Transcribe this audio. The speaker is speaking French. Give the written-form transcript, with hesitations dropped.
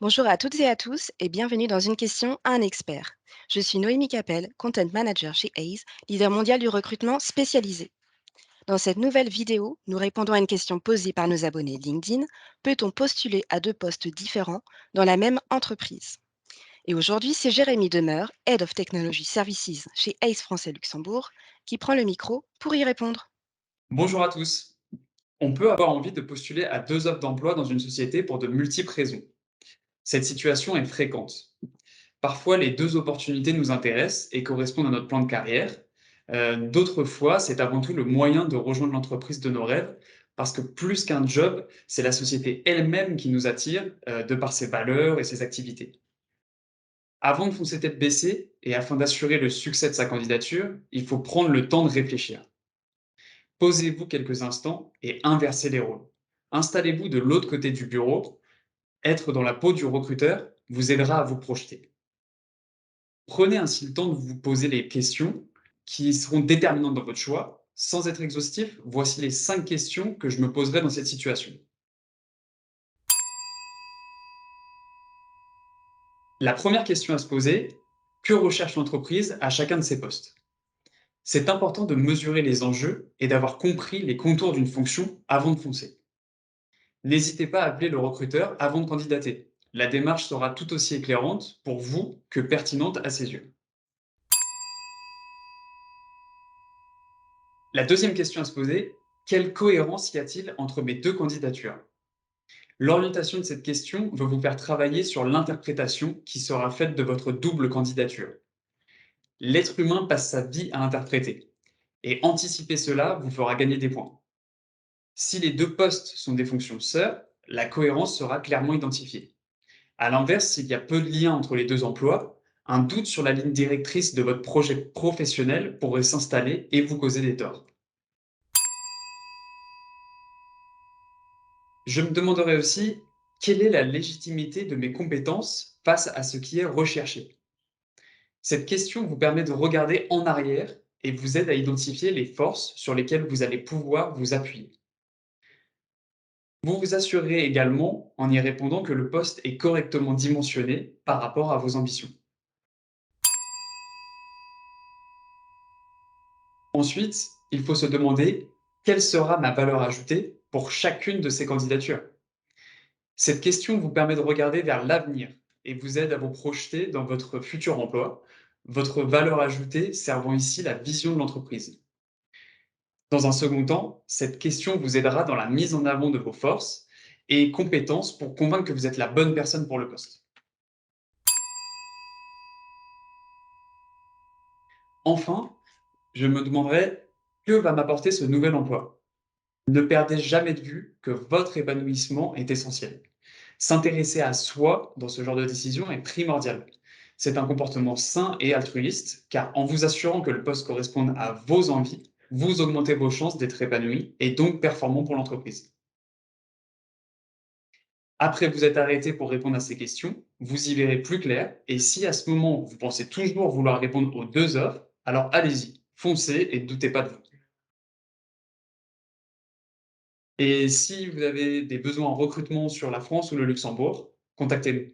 Bonjour à toutes et à tous et bienvenue dans une question à un expert. Je suis Noémie Capel, Content Manager chez ACE, leader mondial du recrutement spécialisé. Dans cette nouvelle vidéo, nous répondons à une question posée par nos abonnés LinkedIn. Peut-on postuler à deux postes différents dans la même entreprise? Et aujourd'hui, c'est Jérémy Demeur, Head of Technology Services chez ACE France et Luxembourg, qui prend le micro pour y répondre. Bonjour à tous. On peut avoir envie de postuler à deux offres d'emploi dans une société pour de multiples raisons. Cette situation est fréquente. Parfois, les deux opportunités nous intéressent et correspondent à notre plan de carrière. D'autres fois, c'est avant tout le moyen de rejoindre l'entreprise de nos rêves, parce que plus qu'un job, c'est la société elle-même qui nous attire, de par ses valeurs et ses activités. Avant de foncer tête baissée, et afin d'assurer le succès de sa candidature, il faut prendre le temps de réfléchir. Posez-vous quelques instants et inversez les rôles. Installez-vous de l'autre côté du bureau. Être dans la peau du recruteur vous aidera à vous projeter. Prenez ainsi le temps de vous poser les questions qui seront déterminantes dans votre choix. Sans être exhaustif, voici les 5 questions que je me poserai dans cette situation. La première question à se poser, que recherche l'entreprise à chacun de ses postes? C'est important de mesurer les enjeux et d'avoir compris les contours d'une fonction avant de foncer. N'hésitez pas à appeler le recruteur avant de candidater. La démarche sera tout aussi éclairante pour vous que pertinente à ses yeux. La deuxième question à se poser, quelle cohérence y a-t-il entre mes deux candidatures? L'orientation de cette question veut vous faire travailler sur l'interprétation qui sera faite de votre double candidature. L'être humain passe sa vie à interpréter, et anticiper cela vous fera gagner des points. Si les deux postes sont des fonctions sœurs, la cohérence sera clairement identifiée. À l'inverse, s'il y a peu de lien entre les deux emplois, un doute sur la ligne directrice de votre projet professionnel pourrait s'installer et vous causer des torts. Je me demanderai aussi quelle est la légitimité de mes compétences face à ce qui est recherché. Cette question vous permet de regarder en arrière et vous aide à identifier les forces sur lesquelles vous allez pouvoir vous appuyer. Vous vous assurerez également, en y répondant, que le poste est correctement dimensionné par rapport à vos ambitions. Ensuite, il faut se demander quelle sera ma valeur ajoutée pour chacune de ces candidatures. Cette question vous permet de regarder vers l'avenir et vous aide à vous projeter dans votre futur emploi, votre valeur ajoutée servant ici la vision de l'entreprise. Dans un second temps, cette question vous aidera dans la mise en avant de vos forces et compétences pour convaincre que vous êtes la bonne personne pour le poste. Enfin, je me demanderai que va m'apporter ce nouvel emploi. Ne perdez jamais de vue que votre épanouissement est essentiel. S'intéresser à soi dans ce genre de décision est primordial. C'est un comportement sain et altruiste, car en vous assurant que le poste corresponde à vos envies, vous augmentez vos chances d'être épanoui et donc performant pour l'entreprise. Après vous êtes arrêté pour répondre à ces questions, vous y verrez plus clair et si à ce moment vous pensez toujours vouloir répondre aux deux offres, alors allez-y, foncez et ne doutez pas de vous. Et si vous avez des besoins en recrutement sur la France ou le Luxembourg, contactez-nous.